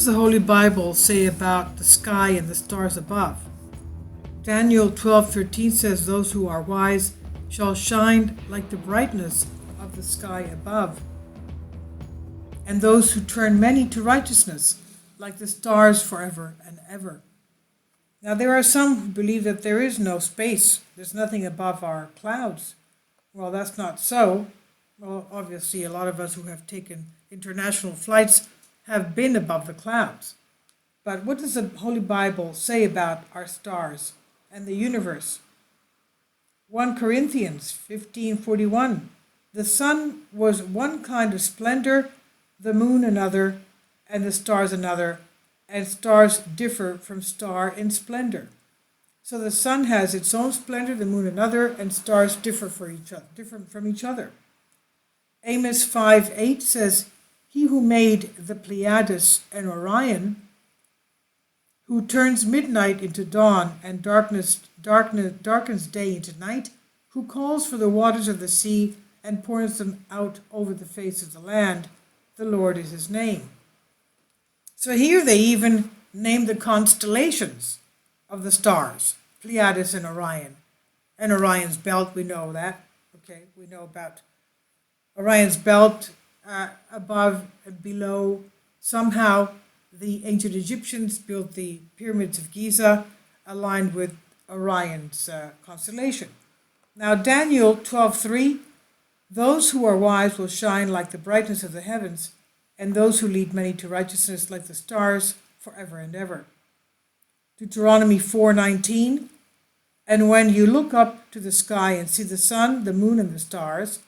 does the Holy Bible say about the sky and the stars above? Daniel 12:13 says, "Those who are wise shall shine like the brightness of the sky above, and those who turn many to righteousness like the stars forever and ever." Now, there are some who believe that there is no space, there's nothing above our clouds. Well, that's not so. Well, obviously, a lot of us who have taken international flights have been above the clouds. But what does the Holy Bible say about our stars and the universe? 1 Corinthians 15:41, "The sun was one kind of splendor, the moon another, and the stars another, and stars differ from star in splendor." So the sun has its own splendor, the moon another, and stars differ from each other. Amos 5:8 says, "He who made the Pleiades and Orion, who turns midnight into dawn and darkens day into night, who calls for the waters of the sea and pours them out over the face of the land, the Lord is his name." So here they even name the constellations of the stars, Pleiades and Orion. And Orion's belt, we know that. Okay, we know about Orion's belt above and below. Somehow the ancient Egyptians built the pyramids of Giza aligned with Orion's constellation. Now Daniel 12:3, "Those who are wise will shine like the brightness of the heavens, and those who lead many to righteousness like the stars forever and ever." Deuteronomy 4:19, "And when you look up to the sky and see the sun, the moon, and the stars,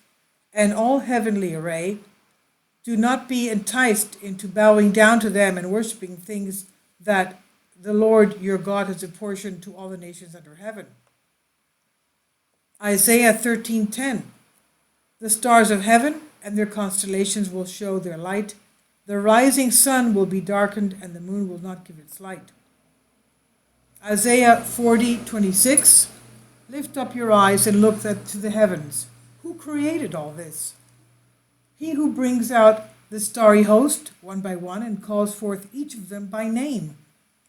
and all heavenly array, do not be enticed into bowing down to them and worshiping things that the Lord your God has apportioned to all the nations under heaven." Isaiah 13:10, "The stars of heaven and their constellations will show their light. The rising sun will be darkened, and the moon will not give its light." Isaiah 40:26, "Lift up your eyes and look to the heavens. Who created all this? He who brings out the starry host one by one and calls forth each of them by name.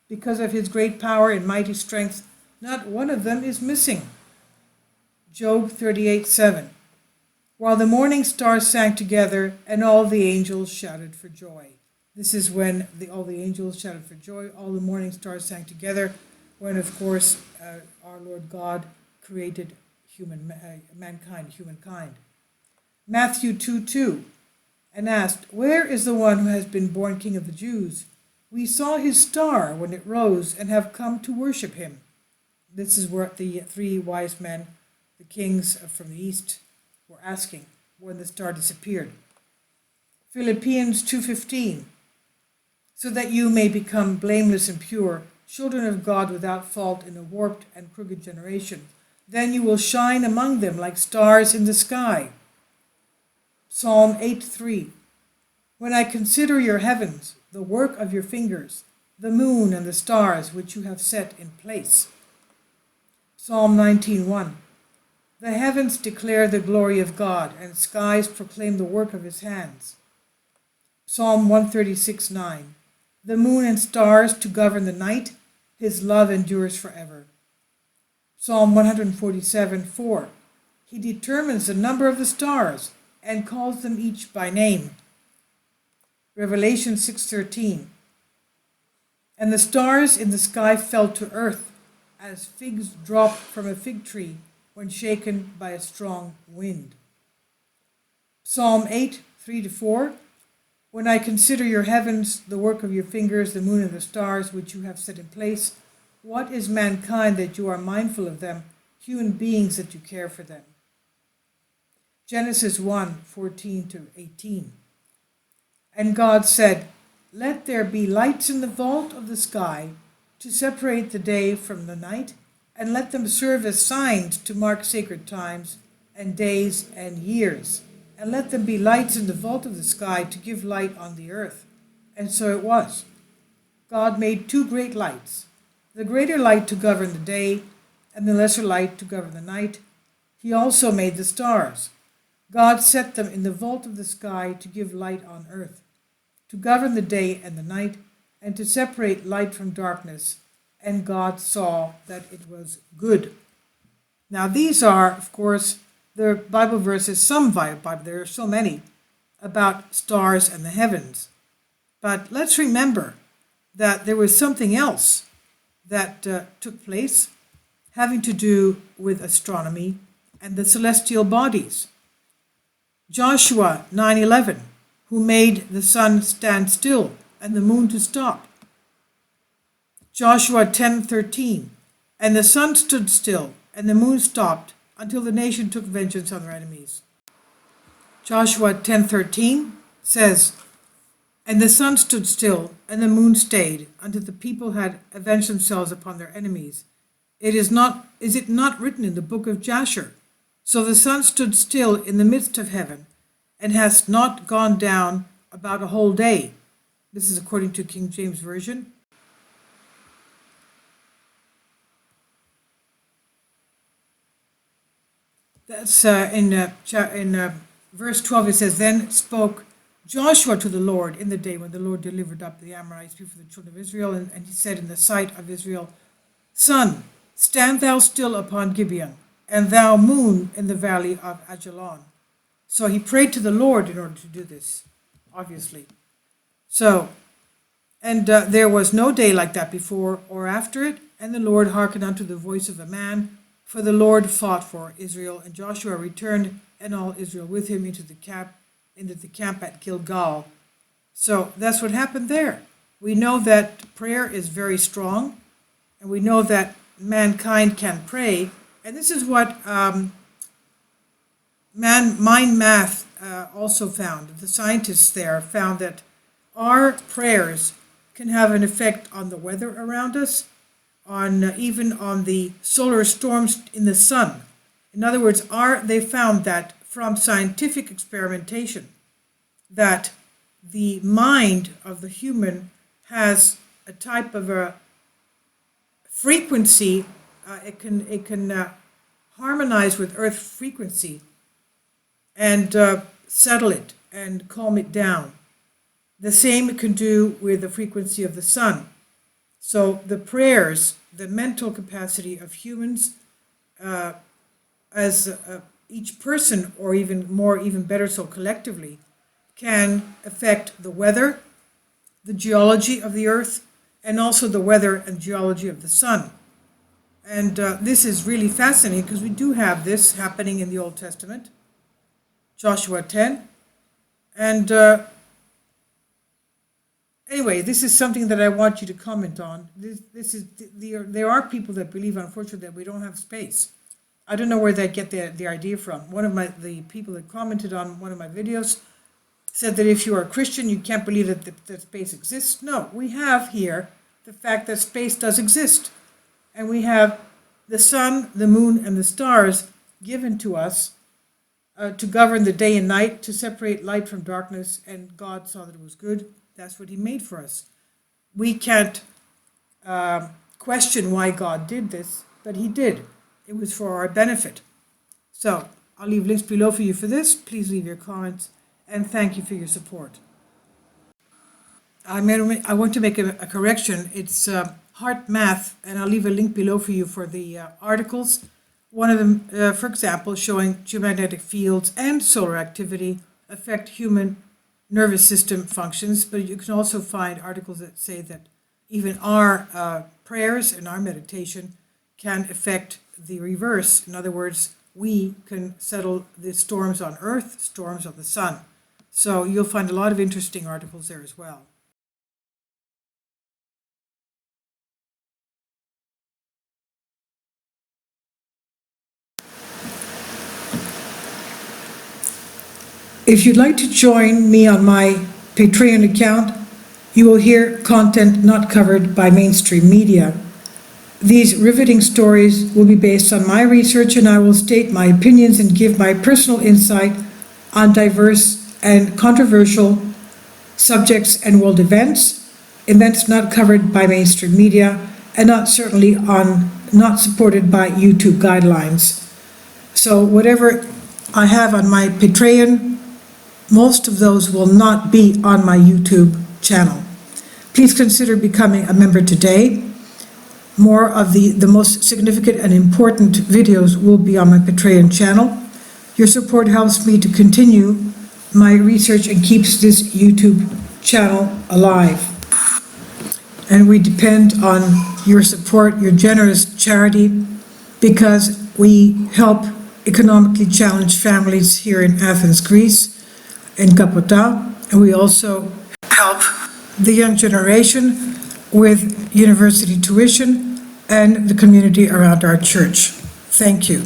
Because of his great power and mighty strength, not one of them is missing." Job 38:7, "While the morning stars sang together and all the angels shouted for joy." This is when all the angels shouted for joy, all the morning stars sang together, when, of course, our Lord God created humankind. Matthew 2:2, "And asked, 'Where is the one who has been born King of the Jews? We saw his star when it rose and have come to worship him.'" This is what the three wise men, the kings from the east, were asking when the star disappeared. Philippians 2:15, "So that you may become blameless and pure, children of God without fault in a warped and crooked generation. Then you will shine among them like stars in the sky." Psalm 8:3, "When I consider your heavens, the work of your fingers, the moon and the stars which you have set in place." Psalm 19:1, "The heavens declare the glory of God, and skies proclaim the work of his hands." Psalm 136:9, "The moon and stars to govern the night, his love endures forever." Psalm 147:4, "He determines the number of the stars and calls them each by name." Revelation 6:13, "And the stars in the sky fell to earth as figs drop from a fig tree when shaken by a strong wind." Psalm 8:3-4, "When I consider your heavens, the work of your fingers, the moon and the stars which you have set in place, what is mankind that you are mindful of them, human beings that you care for them?" Genesis 1:14-18, "And God said, 'Let there be lights in the vault of the sky to separate the day from the night, and let them serve as signs to mark sacred times and days and years. And let them be lights in the vault of the sky to give light on the earth.' And so it was. God made two great lights, the greater light to govern the day, and the lesser light to govern the night. He also made the stars. God set them in the vault of the sky to give light on earth, to govern the day and the night, and to separate light from darkness, and God saw that it was good. Now these are, of course, the Bible verses, some Bible, there are so many, about stars and the heavens. But let's remember that there was something else that took place having to do with astronomy and the celestial bodies. Joshua 9:11, who made the sun stand still and the moon to stop. Joshua 10:13, and the sun stood still and the moon stopped until the nation took vengeance on their enemies. Joshua 10:13 says, and the sun stood still and the moon stayed until the people had avenged themselves upon their enemies. Is it not written in the book of Jasher? So the sun stood still in the midst of heaven and has not gone down about a whole day. This is according to King James Version. That's in verse 12. It says, then spoke Joshua to the Lord in the day when the Lord delivered up the Amorites before the children of Israel, and he said in the sight of Israel, sun, stand thou still upon Gibeon, and thou moon in the valley of Ajalon. So he prayed to the Lord in order to do this, obviously. So, and there was no day like that before or after it, and the Lord hearkened unto the voice of a man, for the Lord fought for Israel, and Joshua returned, and all Israel with him into the camp at Gilgal. So that's what happened there. We know that prayer is very strong, and we know that mankind can pray, and this is what Mind Math also found. The scientists there found that our prayers can have an effect on the weather around us, even on the solar storms in the sun. In other words, they found that from scientific experimentation that the mind of the human has a type of a frequency. It can harmonize with Earth frequency and settle it and calm it down. The same it can do with the frequency of the sun. So the prayers, the mental capacity of humans, as each person, or even better so collectively, can affect the weather, the geology of the earth, and also the weather and geology of the sun. And this is really fascinating because we do have this happening in the Old Testament, Joshua 10. And anyway, this is something that I want you to comment on. There are people that believe, unfortunately, that we don't have space. I don't know where they get the idea from. One of the people that commented on one of my videos said that if you are a Christian, you can't believe that space exists. No, we have here the fact that space does exist. And we have the sun, the moon, and the stars given to us to govern the day and night, to separate light from darkness, and God saw that it was good. That's what he made for us. We can't question why God did this, but he did. It was for our benefit. So I'll leave links below for you for this. Please leave your comments, and thank you for your support. I want to make a correction. It's Heart Math, and I'll leave a link below for you for the articles. One of them, for example, showing geomagnetic fields and solar activity affect human nervous system functions, but you can also find articles that say that even our prayers and our meditation can affect the reverse. In other words, we can settle the storms on Earth, storms on the sun. So you'll find a lot of interesting articles there as well. If you'd like to join me on my Patreon account, you will hear content not covered by mainstream media. These riveting stories will be based on my research, and I will state my opinions and give my personal insight on diverse and controversial subjects and world events not covered by mainstream media, and not supported by YouTube guidelines. So whatever I have on my Patreon, most of those will not be on my YouTube channel. Please consider becoming a member today. More of the most significant and important videos will be on my Patreon channel. Your support helps me to continue my research and keeps this YouTube channel alive. And we depend on your support, your generous charity, because we help economically challenged families here in Athens, Greece, in Kapota, and we also help the young generation with university tuition and the community around our church. Thank you.